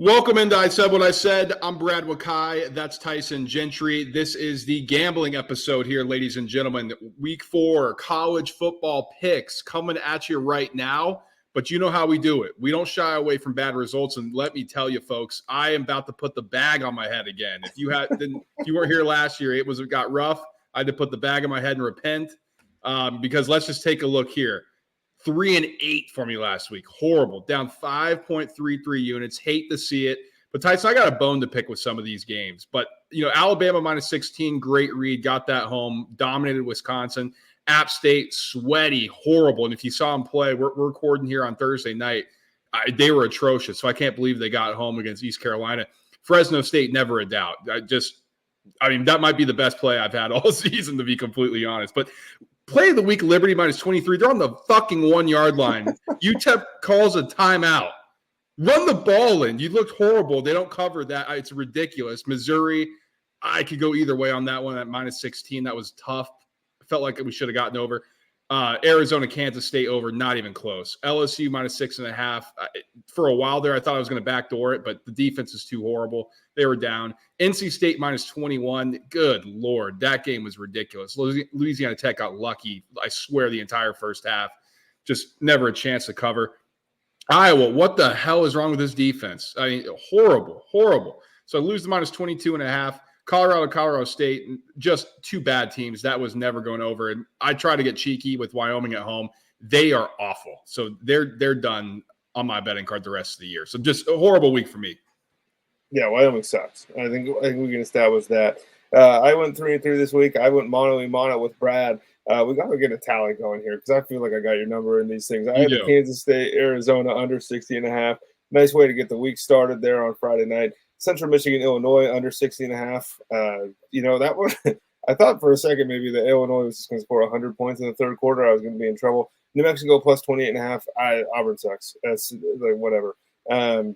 Welcome into I Said What I Said. I'm Brad Wakai. That's Tyson Gentry. This is the gambling episode here, ladies and gentlemen. Week 4, college football picks coming at you right now. But you know how we do it. We don't shy away from bad results. And let me tell you, folks, I am about to put the bag on my head again. If you weren't here last year, it got rough. I had to put the bag on my head and repent because let's just take a look here. 3-8 for me last week. Horrible. Down 5.33 units. Hate to see it. But Tyson, I got a bone to pick with some of these games. But, Alabama minus 16, great read. Got that home. Dominated Wisconsin. App State, sweaty, horrible. And if you saw them play, we're recording here on Thursday night. They were atrocious. So I can't believe they got home against East Carolina. Fresno State, never a doubt. That might be the best play I've had all season, to be completely honest. But play of the week, Liberty minus 23. They're on the fucking 1-yard line. UTEP calls a timeout. Run the ball in. You looked horrible. They don't cover that. It's ridiculous. Missouri, I could go either way on that one at minus 16. That was tough. Felt like we should have gotten over. Arizona, Kansas State over, not even close. LSU minus 6.5. For a while there, I thought I was going to backdoor it, but the defense is too horrible. They were down. NC State minus 21. Good Lord, that game was ridiculous. Louisiana Tech got lucky, I swear, the entire first half. Just never a chance to cover. Iowa, what the hell is wrong with this defense? Horrible. So I lose the minus 22.5. Colorado State, just two bad teams. That was never going over. And I try to get cheeky with Wyoming at home. They are awful. So they're done on my betting card the rest of the year. So just a horrible week for me. Yeah, Wyoming sucks. I think we can establish that. I went 3-3 this week. I went mono with Brad. We got to get a tally going here because I feel like I got your number in these things. I had the Kansas State, Arizona under 60.5. Nice way to get the week started there on Friday night. Central Michigan, Illinois under 60.5. That one, I thought for a second maybe that Illinois was just going to score 100 points in the third quarter. I was going to be in trouble. New Mexico plus 28.5. Auburn sucks. That's like whatever.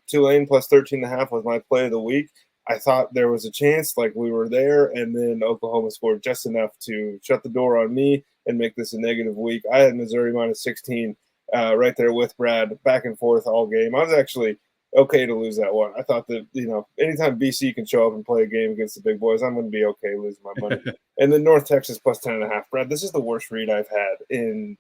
Tulane plus 13.5 was my play of the week. I thought there was a chance, like we were there, and then Oklahoma scored just enough to shut the door on me and make this a negative week. I had Missouri minus 16 right there with Brad, back and forth all game. I was actually okay to lose that one. I thought that, anytime BC can show up and play a game against the big boys, I'm going to be okay losing my money. And then North Texas plus 10.5. Brad, this is the worst read I've had in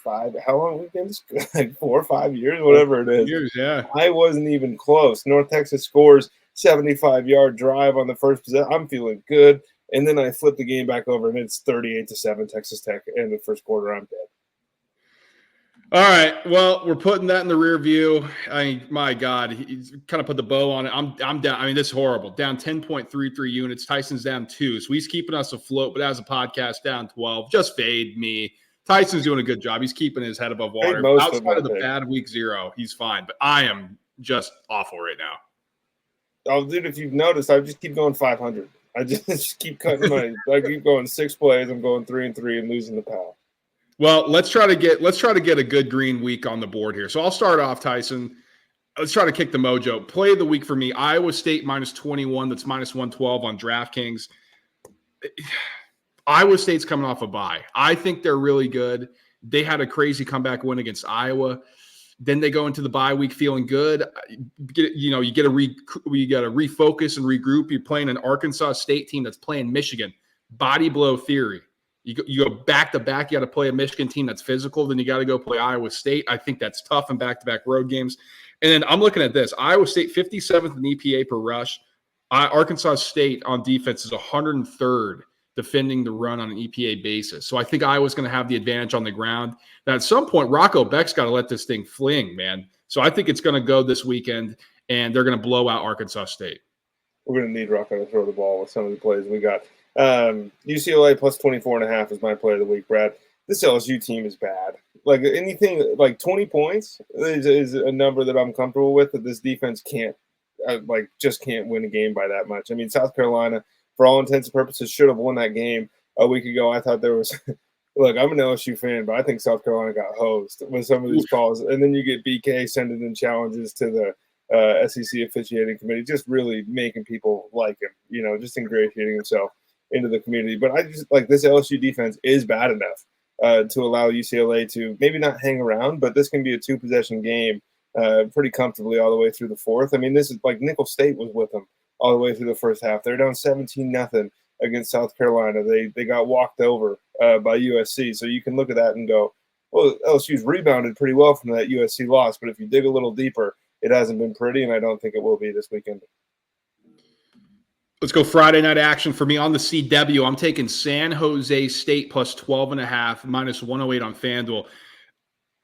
how long we've been this? Like 4 or 5 years, whatever it is. Years, yeah. I wasn't even close. North Texas scores 75-yard drive on the first possession. I'm feeling good. And then I flip the game back over, and it's 38-7 Texas Tech in the first quarter. I'm dead. All right. Well, we're putting that in the rear view. My God, he's kind of put the bow on it. I'm down. This is horrible. Down 10.33 units. Tyson's down 2. So he's keeping us afloat, but as a podcast, down 12. Just fade me. Tyson's doing a good job. He's keeping his head above water. Outside of the bad week 0, he's fine. But I am just awful right now. Oh, dude, if you've noticed, I just keep going 500. I just keep cutting money. I keep going 6 plays. I'm going 3-3 and losing the pal. Well, let's try to get a good green week on the board here. So I'll start off, Tyson. Let's try to kick the mojo. Play of the week for me, Iowa State minus 21. That's minus 112 on DraftKings. Iowa State's coming off a bye. I think they're really good. They had a crazy comeback win against Iowa. Then they go into the bye week feeling good. You got to refocus and regroup. You're playing an Arkansas State team that's playing Michigan. Body blow theory. You go back to back. You got to play a Michigan team that's physical. Then you got to go play Iowa State. I think that's tough in back-to-back road games. And then I'm looking at this. Iowa State 57th in EPA per rush. Arkansas State on defense is 103rd defending the run on an EPA basis. So I think Iowa's going to have the advantage on the ground. Now, at some point, Rocco Beck's got to let this thing fling, man. So I think it's going to go this weekend, and they're going to blow out Arkansas State. We're going to need Rocco to throw the ball with some of the plays we got. UCLA plus 24.5 is my play of the week, Brad. This LSU team is bad. Like anything like 20 points is a number that I'm comfortable with, that this defense can't win a game by that much. South Carolina, for all intents and purposes, should have won that game a week ago. I thought there was look, I'm an LSU fan, but I think South Carolina got hosed with some of these calls. And then you get BK sending in challenges to the SEC officiating committee, just really making people like him, just ingratiating himself into the community. But I just like this LSU defense is bad enough to allow UCLA to maybe not hang around, but this can be a 2-possession game pretty comfortably all the way through the fourth. I mean, this is like Nicholls State was with them all the way through the first half. They're down 17-0 against South Carolina. They got walked over by USC. So you can look at that and go, well, LSU's rebounded pretty well from that USC loss. But if you dig a little deeper, it hasn't been pretty, and I don't think it will be this weekend. Let's go Friday night action for me on the CW. I'm taking San Jose State plus 12.5, minus 108 on FanDuel.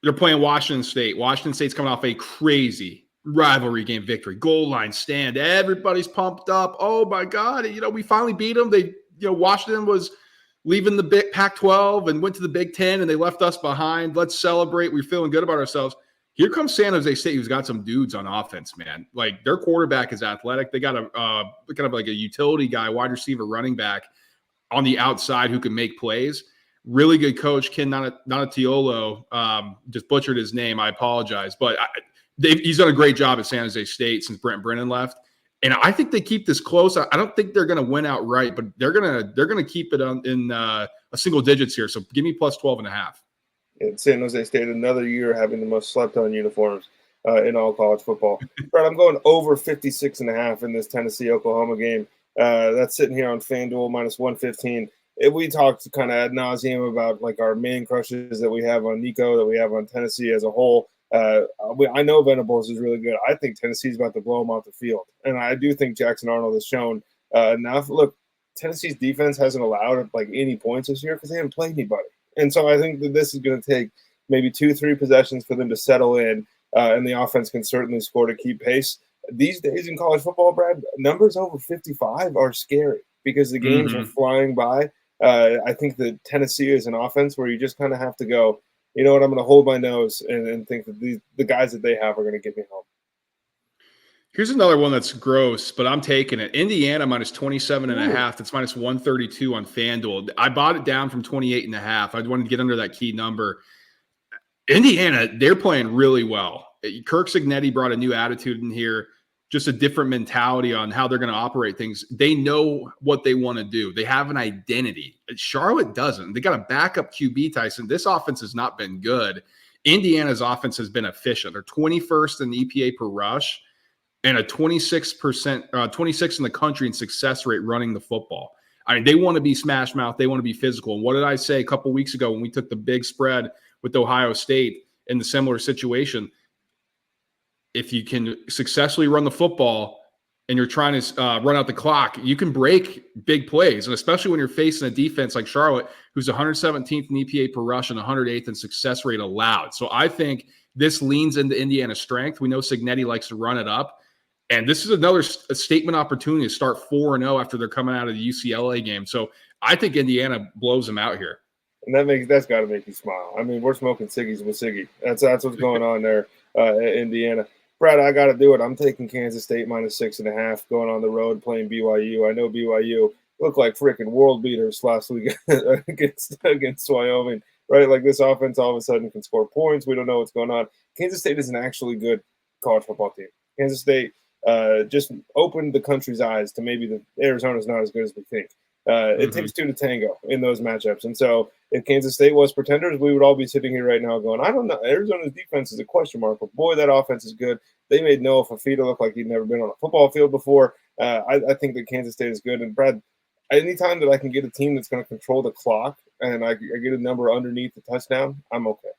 They're playing Washington State. Washington State's coming off a crazy rivalry game victory. Goal line stand. Everybody's pumped up. Oh, my God. We finally beat them. Washington was leaving the big Pac-12 and went to the Big Ten, and they left us behind. Let's celebrate. We're feeling good about ourselves. Here comes San Jose State, who's got some dudes on offense, man. Like, their quarterback is athletic. They got a kind of like a utility guy, wide receiver, running back on the outside who can make plays. Really good coach, Ken Donatiolo. Just butchered his name. I apologize. But he's done a great job at San Jose State since Brent Brennan left. And I think they keep this close. I don't think they're going to win outright, but they're gonna keep it in a single digits here. So give me plus 12.5. And San Jose State, another year having the most slept-on uniforms in all college football. Right, I'm going over 56.5 in this Tennessee-Oklahoma game. That's sitting here on FanDuel, minus 115. We talked kind of ad nauseum about like our man crushes that we have on Nico, that we have on Tennessee as a whole. I know Venables is really good. I think Tennessee's about to blow them off the field. And I do think Jackson Arnold has shown enough. Look, Tennessee's defense hasn't allowed like any points this year because they haven't played anybody. And so I think that this is going to take maybe 2-3 possessions for them to settle in, and the offense can certainly score to keep pace. These days in college football, Brad, numbers over 55 are scary because the games are flying by. I think that Tennessee is an offense where you just kind of have to go, you know what, I'm going to hold my nose and think that the guys that they have are going to get me home. Here's another one that's gross, but I'm taking it. Indiana minus 27.5. That's minus 132 on FanDuel. I bought it down from 28.5. I wanted to get under that key number. Indiana, they're playing really well. Kirk Cignetti brought a new attitude in here, just a different mentality on how they're going to operate things. They know what they want to do. They have an identity. Charlotte doesn't. They got a backup QB, Tyson. This offense has not been good. Indiana's offense has been efficient. They're 21st in the EPA per rush, and a 26 in the country in success rate running the football. I mean, they want to be smash mouth. They want to be physical. And what did I say a couple weeks ago when we took the big spread with Ohio State in the similar situation? If you can successfully run the football and you're trying to run out the clock, you can break big plays. And especially when you're facing a defense like Charlotte, who's 117th in EPA per rush and 108th in success rate allowed. So I think this leans into Indiana's strength. We know Cignetti likes to run it up. And this is another statement opportunity to start 4-0 after they're coming out of the UCLA game. So I think Indiana blows them out here. And that's got to make you smile. I mean, we're smoking ciggies with Siggy. That's what's going on there at Indiana. Brad, I got to do it. I'm taking Kansas State minus 6.5, going on the road playing BYU. I know BYU looked like freaking world beaters last week against Wyoming, right? Like this offense all of a sudden can score points. We don't know what's going on. Kansas State is an actually good college football team. Kansas State just opened the country's eyes to maybe the Arizona's not as good as we think. It takes two to tango in those matchups. And so if Kansas State was pretenders, we would all be sitting here right now going, I don't know. Arizona's defense is a question mark, but boy, that offense is good. They made Noah Fafita look like he'd never been on a football field before. I think that Kansas State is good. And Brad, anytime that I can get a team that's going to control the clock and I get a number underneath the touchdown, I'm okay.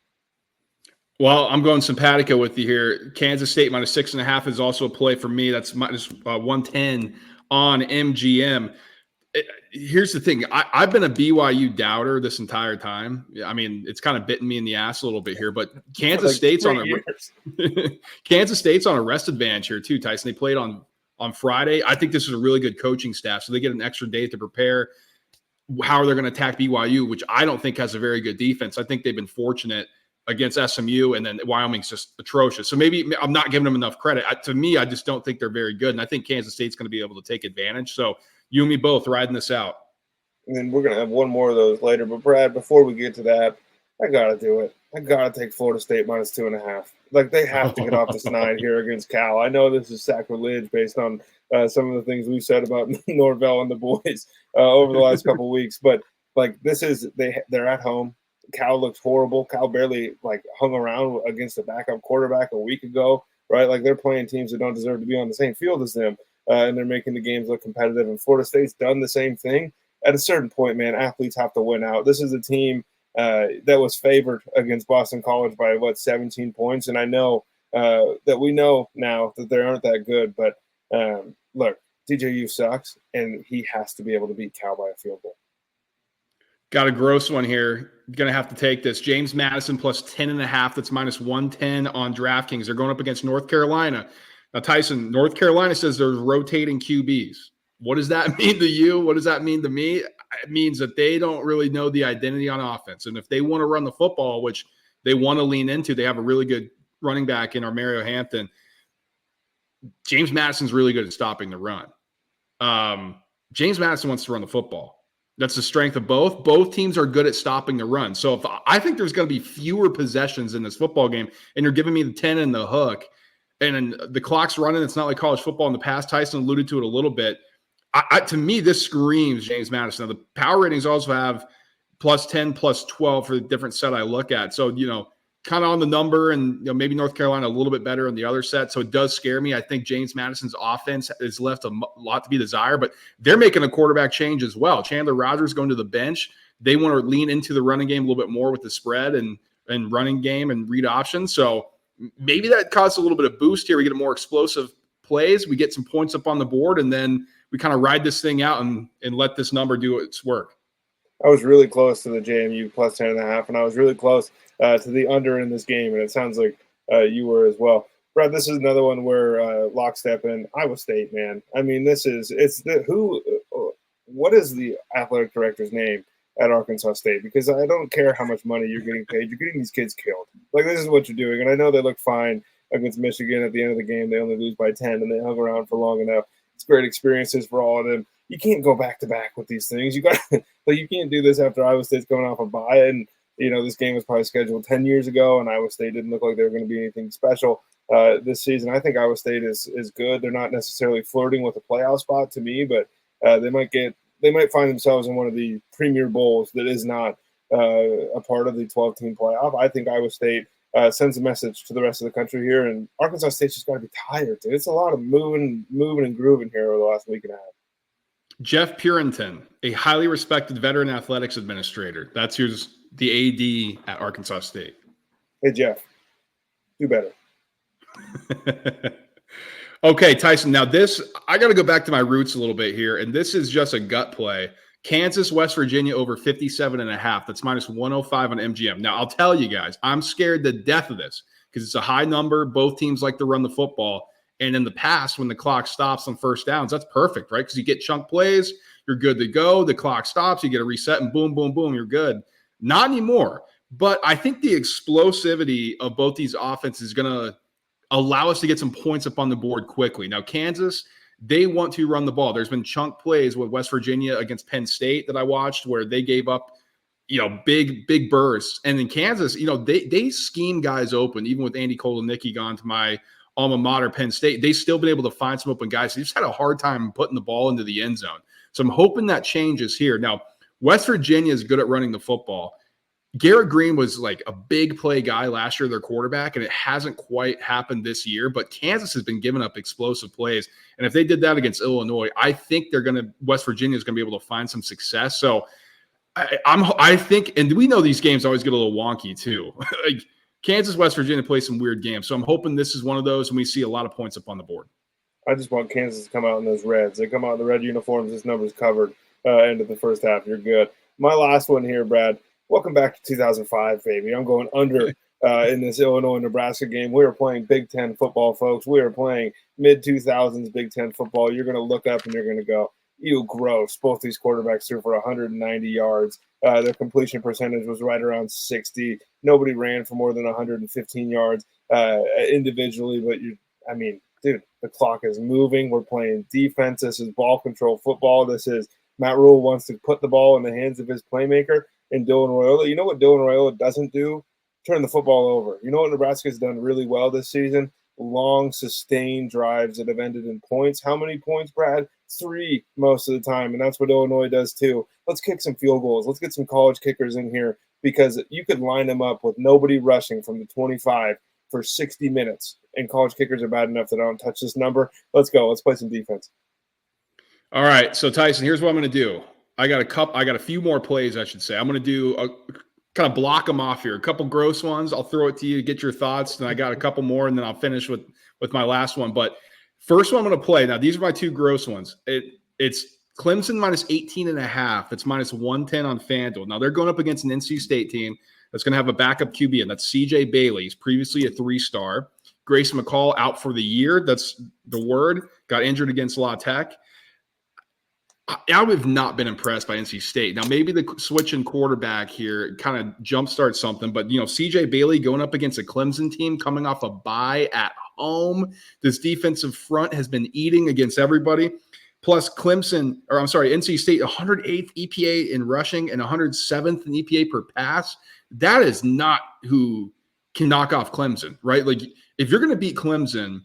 Well, I'm going simpatico with you here. Kansas State minus 6.5 is also a play for me. That's minus 110 on MGM. Here's the thing. I've been a BYU doubter this entire time. I mean, it's kind of bitten me in the ass a little bit here, but Kansas State's on a rest advantage here too, Tyson. They played on Friday. I think this is a really good coaching staff, so they get an extra day to prepare how they're going to attack BYU, which I don't think has a very good defense. I think they've been fortunate against SMU, and then Wyoming's just atrocious. So maybe I'm not giving them enough credit. To me, I just don't think they're very good, and I think Kansas State's going to be able to take advantage. So you and me both riding this out. And then we're going to have one more of those later. But, Brad, before we get to that, I got to do it. I got to take Florida State minus 2.5. Like, they have to get off this 9 here against Cal. I know this is sacrilege based on some of the things we've said about Norvell and the boys over the last couple of weeks. But, like, this is – they're at home. Cal looks horrible. Cal barely hung around against a backup quarterback a week ago, right? Like they're playing teams that don't deserve to be on the same field as them, and they're making the games look competitive. And Florida State's done the same thing. At a certain point, man, athletes have to win out. This is a team that was favored against Boston College by 17 points, and I know that we know now that they aren't that good. But look, DJU sucks, and he has to be able to beat Cal by a field goal. Got a gross one here. Going to have to take this. James Madison plus 10.5. That's minus 110 on DraftKings. They're going up against North Carolina. Now, Tyson, North Carolina says there's rotating QBs. What does that mean to you? What does that mean to me? It means that they don't really know the identity on offense. And if they want to run the football, which they want to lean into, they have a really good running back in our Mario Hampton. James Madison's really good at stopping the run. James Madison wants to run the football. That's the strength of both. Both teams are good at stopping the run. So I think there's going to be fewer possessions in this football game, and you're giving me the 10 and the hook, and the clock's running. It's not like college football in the past. Tyson alluded to it a little bit. To me, this screams James Madison. Now, the power ratings also have plus 10, plus 12 for the different set I look at. So, kind of on the number, and maybe North Carolina a little bit better on the other set. So it does scare me. I think James Madison's offense has left a lot to be desired, but they're making a quarterback change as well. Chandler Rogers going to the bench. They want to lean into the running game a little bit more with the spread and running game and read options. So maybe that causes a little bit of boost here. We get a more explosive plays. We get some points up on the board, and then we kind of ride this thing out and let this number do its work. I was really close to the JMU plus 10.5, and I was really close to the under in this game, and it sounds like you were as well. Brad, this is another one where lockstep in Iowa State, man. I mean, what is the athletic director's name at Arkansas State? Because I don't care how much money you're getting paid. You're getting these kids killed. Like, this is what you're doing. And I know they look fine against Michigan at the end of the game. They only lose by 10, and they hung around for long enough. It's great experiences for all of them. You can't go back to back with these things. You can't do this after Iowa State's going off a bye. And, this game was probably scheduled 10 years ago, and Iowa State didn't look like they were going to be anything special this season. I think Iowa State is good. They're not necessarily flirting with a playoff spot to me, but they might find themselves in one of the premier bowls that is not a part of the 12-team playoff. I think Iowa State sends a message to the rest of the country here, and Arkansas State's just got to be tired, dude. It's a lot of moving and grooving here over the last week and a half. Jeff Purinton, a highly respected veteran athletics administrator. That's who's the AD at Arkansas State. Hey, Jeff, do better. Okay, Tyson. Now I got to go back to my roots a little bit here, and this is just a gut play. Kansas, West Virginia over 57.5. That's minus 105 on MGM. Now, I'll tell you guys, I'm scared to death of this because it's a high number. Both teams like to run the football. And in the past, when the clock stops on first downs, that's perfect, right? Because you get chunk plays, you're good to go. The clock stops, you get a reset, and boom, boom, boom, you're good. Not anymore. But I think the explosivity of both these offenses is going to allow us to get some points up on the board quickly. Now, Kansas, they want to run the ball. There's been chunk plays with West Virginia against Penn State that I watched where they gave up, big bursts. And in Kansas, they scheme guys open, even with Andy Kotelnicki gone to my alma mater, Penn State. They've still been able to find some open guys. They just had a hard time putting the ball into the end zone. So I'm hoping that changes here. Now, West Virginia is good at running the football. Garrett Green was like a big play guy last year, their quarterback, and it hasn't quite happened this year. But Kansas has been giving up explosive plays. And if they did that against Illinois, I think West Virginia is going to be able to find some success. So I think, and we know these games always get a little wonky too. Like Kansas, West Virginia play some weird games. So I'm hoping this is one of those and we see a lot of points up on the board. I just want Kansas to come out in those reds. They come out in the red uniforms. This number's covered into the first half. You're good. My last one here, Brad. Welcome back to 2005, baby. I'm going under in this Illinois-Nebraska game. We are playing Big Ten football, folks. We are playing mid-2000s Big Ten football. You're going to look up and you're going to go, ew, gross. Both these quarterbacks threw for 190 yards. Their completion percentage was right around 60. Nobody ran for more than 115 yards individually. But, dude, the clock is moving. We're playing defense. This is ball control football. This is Matt Rule wants to put the ball in the hands of his playmaker. And Dylan Raiola, you know what Dylan Raiola doesn't do? Turn the football over. You know what Nebraska's done really well this season? Long, sustained drives that have ended in points. How many points, Brad? 3 most of the time, and that's what Illinois does too. Let's kick some field goals. Let's get some college kickers in here because you could line them up with nobody rushing from the 25 for 60 minutes, and college kickers are bad enough that I don't touch this number. Let's go. Let's play some defense. All right. So, Tyson, here's what I'm going to do. I got a few more plays, I should say. I'm going to do kind of block them off here. A couple gross ones. I'll throw it to you, get your thoughts. And I got a couple more, and then I'll finish with my last one. But first one I'm going to play. Now, these are my two gross ones. It's Clemson minus 18.5. It's minus 110 on FanDuel. Now, they're going up against an NC State team that's going to have a backup QB, and that's CJ Bailey. He's previously a 3-star. Grayson McCall out for the year. That's the word. Got injured against La Tech. I would have not been impressed by NC State. Now, maybe the switch in quarterback here kind of jumpstarts something, but, CJ Bailey going up against a Clemson team coming off a bye at home. This defensive front has been eating against everybody. Plus NC State, 108th EPA in rushing and 107th in EPA per pass. That is not who can knock off Clemson, right? Like, if you're going to beat Clemson,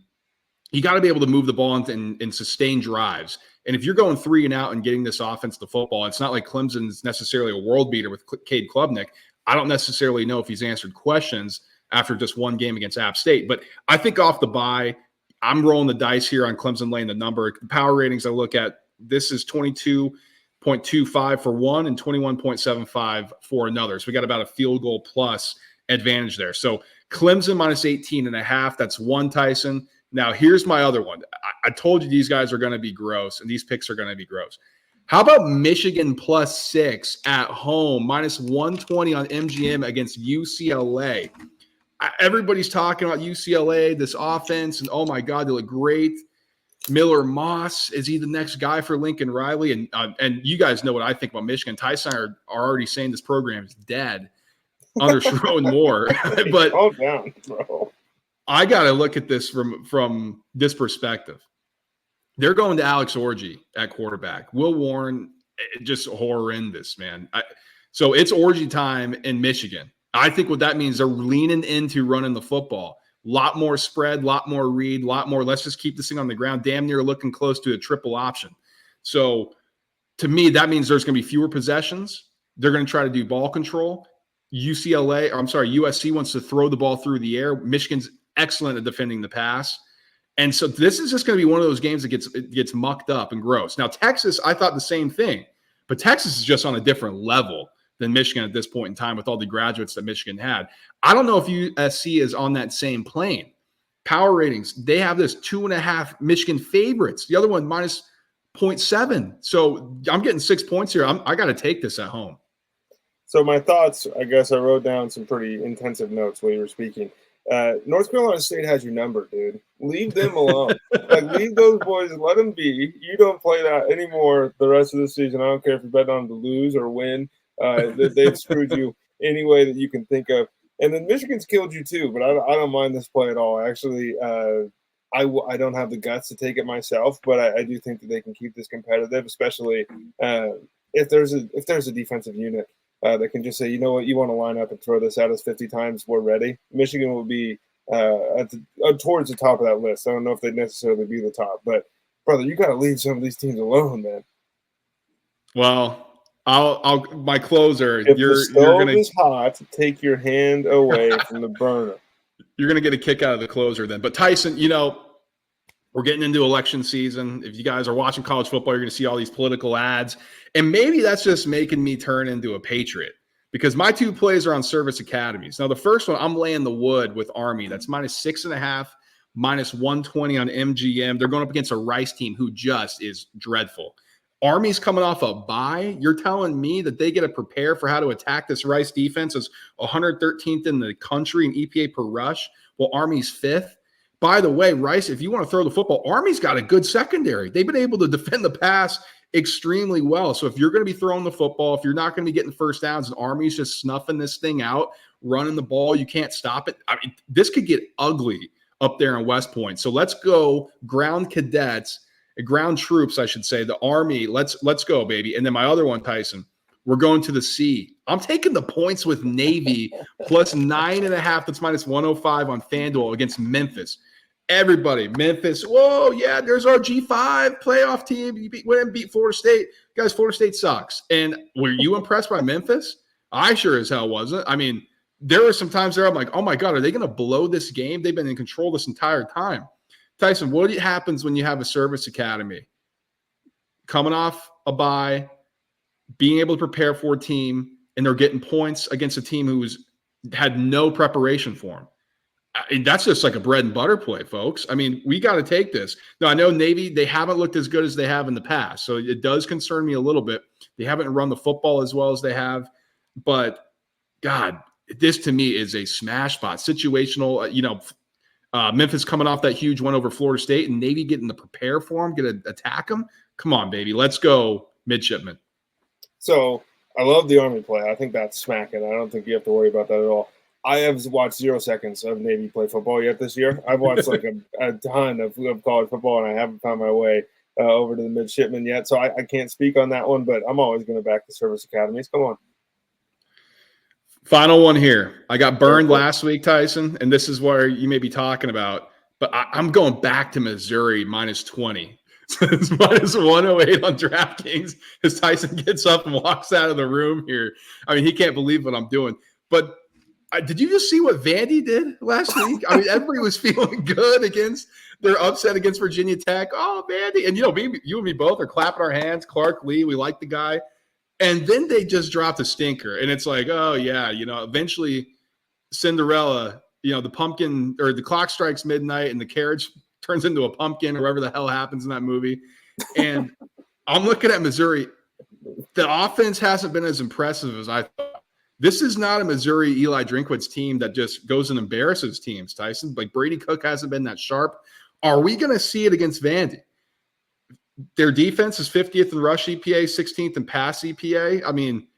you got to be able to move the ball and sustain drives. And if you're going 3 and out and getting this offense to football, it's not like Clemson's necessarily a world beater with Cade Klubnik. I don't necessarily know if he's answered questions after just one game against App State. But I think off the bye, I'm rolling the dice here on Clemson laying the number. The power ratings I look at, this is 22.25 for one and 21.75 for another. So we got about a field goal plus advantage there. So Clemson minus 18.5. That's one, Tyson. Now, here's my other one. I told you these guys are going to be gross, and these picks are going to be gross. How about Michigan plus 6 at home, minus 120 on MGM against UCLA? Everybody's talking about UCLA, this offense, and oh my God, they look great. Miller Moss, is he the next guy for Lincoln Riley? And you guys know what I think about Michigan. Tyson are already saying this program is dead under Sherrone Moore. But calm down, bro. I got to look at this from this perspective. They're going to Alex Orji at quarterback. Will Warren, just horrendous, man. So it's Orji time in Michigan. I think what that means, they're leaning into running the football. A lot more spread, a lot more read, a lot more. Let's just keep this thing on the ground. Damn near looking close to a triple option. So to me, that means there's going to be fewer possessions. They're going to try to do ball control. USC wants to throw the ball through the air. Michigan's excellent at defending the pass. And so this is just going to be one of those games that gets mucked up and gross. Now, Texas, I thought the same thing, but Texas is just on a different level than Michigan at this point in time with all the graduates that Michigan had. I don't know if USC is on that same plane. Power ratings, they have this 2.5 Michigan favorites. The other one minus 0.7. So I'm getting 6 points here. I got to take this at home. So my thoughts, I guess I wrote down some pretty intensive notes while you were speaking. North Carolina State has your number, dude. Leave them alone. Leave those boys and let them be. You don't play that anymore the rest of the season. I don't care if you bet on them to lose or win. They've screwed you any way that you can think of. And then Michigan's killed you too, but I don't mind this play at all. Actually, I don't have the guts to take it myself, but I do think that they can keep this competitive, especially if there's a defensive unit that can just say, you know what, you want to line up and throw this at us 50 times, we're ready. Michigan will be towards the top of that list. I don't know if they'd necessarily be the top, but brother, you got to leave some of these teams alone, man. Well, I'll my closer. If the stove is hot, take your hand away from the burner. You're going to get a kick out of the closer then. But Tyson, we're getting into election season. If you guys are watching college football, you're going to see all these political ads. And maybe that's just making me turn into a patriot because my two plays are on service academies. Now, the first one, I'm laying the wood with Army. That's minus 6.5, minus 120 on MGM. They're going up against a Rice team who just is dreadful. Army's coming off a bye. You're telling me that they get to prepare for how to attack this Rice defense as 113th in the country in EPA per rush, while Army's 5th. By the way, Rice, if you want to throw the football, Army's got a good secondary. They've been able to defend the pass extremely well. So if you're going to be throwing the football, if you're not going to be getting first downs and Army's just snuffing this thing out, running the ball, you can't stop it. I mean, this could get ugly up there in West Point. So let's go ground troops, I should say, the Army. Let's go, baby. And then my other one, Tyson, we're going to the sea. I'm taking the points with Navy plus 9.5. That's minus 105 on FanDuel against Memphis. Everybody, Memphis. Whoa, yeah, there's our G5 playoff team. You beat Florida State. Guys, Florida State sucks. And were you impressed by Memphis? I sure as hell wasn't. I mean, there were some times there I'm like, oh my God, are they going to blow this game? They've been in control this entire time. Tyson, what happens when you have a service academy coming off a bye, being able to prepare for a team, and they're getting points against a team who's had no preparation for them? That's just like a bread and butter play, folks. I mean, we got to take this. Now, I know Navy, they haven't looked as good as they have in the past, so it does concern me a little bit. They haven't run the football as well as they have, but God, this to me is a smash spot, situational. Memphis coming off that huge one over Florida State, and Navy getting to prepare for them, get to attack them. Come on, baby, let's go, midshipman. So I love the Army play. I think that's smacking. I don't think you have to worry about that at all. I have watched 0 seconds of Navy play football yet this year. I've watched like a ton of college football, and I haven't found my way over to the midshipmen yet. So I can't speak on that one, but I'm always going to back the service academies. Come on. Final one here. I got burned last week, Tyson, and this is where you may be talking about, but I'm going back to Missouri minus 20. So it's minus 108 on DraftKings as Tyson gets up and walks out of the room here. I mean, he can't believe what I'm doing. But did you just see what Vandy did last week? I mean, everybody was feeling good against their upset against Virginia Tech. Oh, Vandy. And, you and me both are clapping our hands. Clark Lee, we like the guy. And then they just dropped a stinker. And it's like, oh, yeah, eventually Cinderella, the pumpkin or the clock strikes midnight and the carriage turns into a pumpkin or whatever the hell happens in that movie. And I'm looking at Missouri. The offense hasn't been as impressive as I thought. This is not a Missouri Eli Drinkwitz team that just goes and embarrasses teams, Tyson. Like Brady Cook hasn't been that sharp. Are we going to see it against Vandy? Their defense is 50th in rush EPA, 16th in pass EPA. I mean,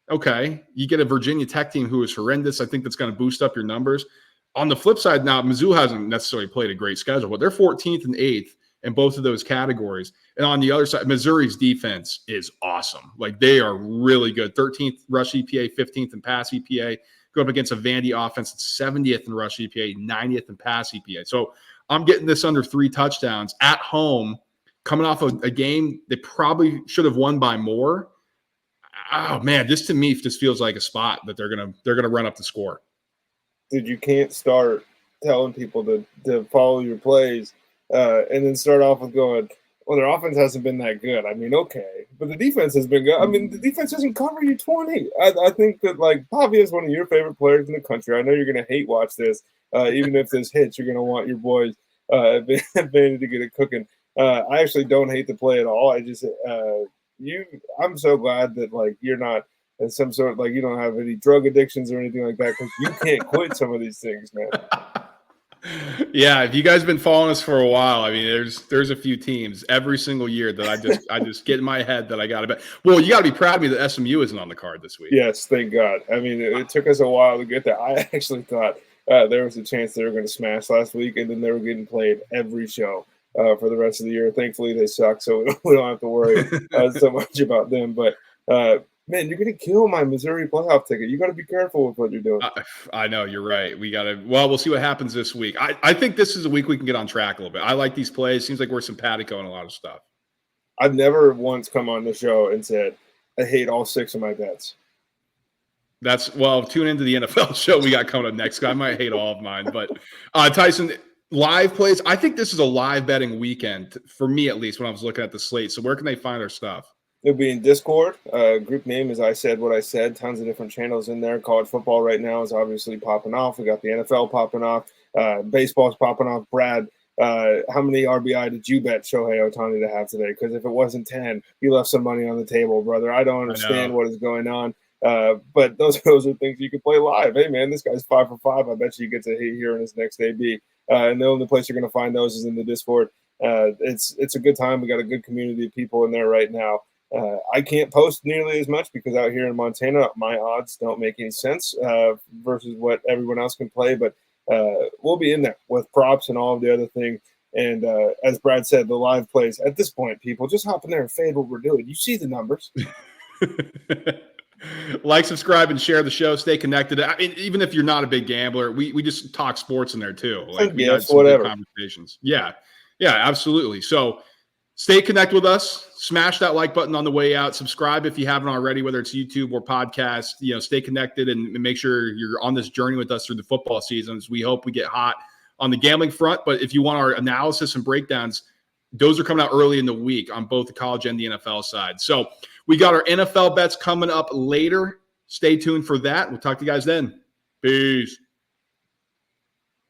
okay, you get a Virginia Tech team who is horrendous. I think that's going to boost up your numbers. On the flip side, now, Mizzou hasn't necessarily played a great schedule, but they're 14th and 8th in both of those categories. And on the other side, Missouri's defense is awesome. Like, they are really good. 13th rush EPA, 15th in pass EPA. Go up against a Vandy offense that's 70th in rush EPA, 90th in pass EPA. So I'm getting this under 3 touchdowns at home, coming off of a game they probably should have won by more. Oh man, this to me just feels like a spot that they're gonna run up the score. Dude, you can't start telling people to follow your plays and then start off with going, well, their offense hasn't been that good. I mean, okay, but the defense has been good. I mean, the defense doesn't cover you 20. I think that, like, Pavia is one of your favorite players in the country. I know you're going to hate watch this. Even if this hits, you're going to want your boys at Vandy to get it cooking. I actually don't hate the play at all. I just I'm so glad that, like, you're not in some sort of, like, you don't have any drug addictions or anything like that, because you can't quit some of these things, man. Yeah, if you guys have been following us for a while, I mean, there's a few teams every single year that I just get in my head that I got to bet. Well, you got to be proud of me that SMU isn't on the card this week. Yes, thank God. I mean, it took us a while to get there. I actually thought there was a chance they were going to smash last week, and then they were getting played every show for the rest of the year. Thankfully, they suck, so we don't have to worry so much about them. But man, you're going to kill my Missouri playoff ticket. You got to be careful with what you're doing. I know, you're right. We'll see what happens this week. I think this is a week we can get on track a little bit. I like these plays. Seems like we're simpatico in a lot of stuff. I've never once come on the show and said, I hate all 6 of my bets. Tune into the NFL show we got coming up next. I might hate all of mine. But Tyson, live plays. I think this is a live betting weekend for me, at least, when I was looking at the slate. So where can they find our stuff? It'll be in Discord. Group name is I Said What I Said. Tons of different channels in there. College football right now is obviously popping off. We got the NFL popping off. Baseball's popping off. Brad, how many RBI did you bet Shohei Ohtani to have today? Because if it wasn't 10, you left some money on the table, brother. I don't understand what is going on. But those are things you can play live. Hey, man, this guy's 5 for 5. I bet you he gets a hit here in his next AB. And the only place you're going to find those is in the Discord. It's a good time. We got a good community of people in there right now. I can't post nearly as much because out here in Montana, my odds don't make any sense versus what everyone else can play. But we'll be in there with props and all of the other things. And as Brad said, the live plays. At this point, people, just hop in there and fade what we're doing. You see the numbers. Like, subscribe, and share the show. Stay connected. I mean, even if you're not a big gambler, we just talk sports in there too. Like, we got some good conversations. Yeah, absolutely. So Stay connected with us. Smash that like button on the way out. Subscribe if you haven't already, whether it's YouTube or podcast. Stay connected and make sure you're on this journey with us through the football seasons. We hope we get hot on the gambling front, but if you want our analysis and breakdowns, those are coming out early in the week on both the college and the NFL side. So we got our NFL bets coming up later. Stay tuned for that. We'll talk to you guys then. Peace.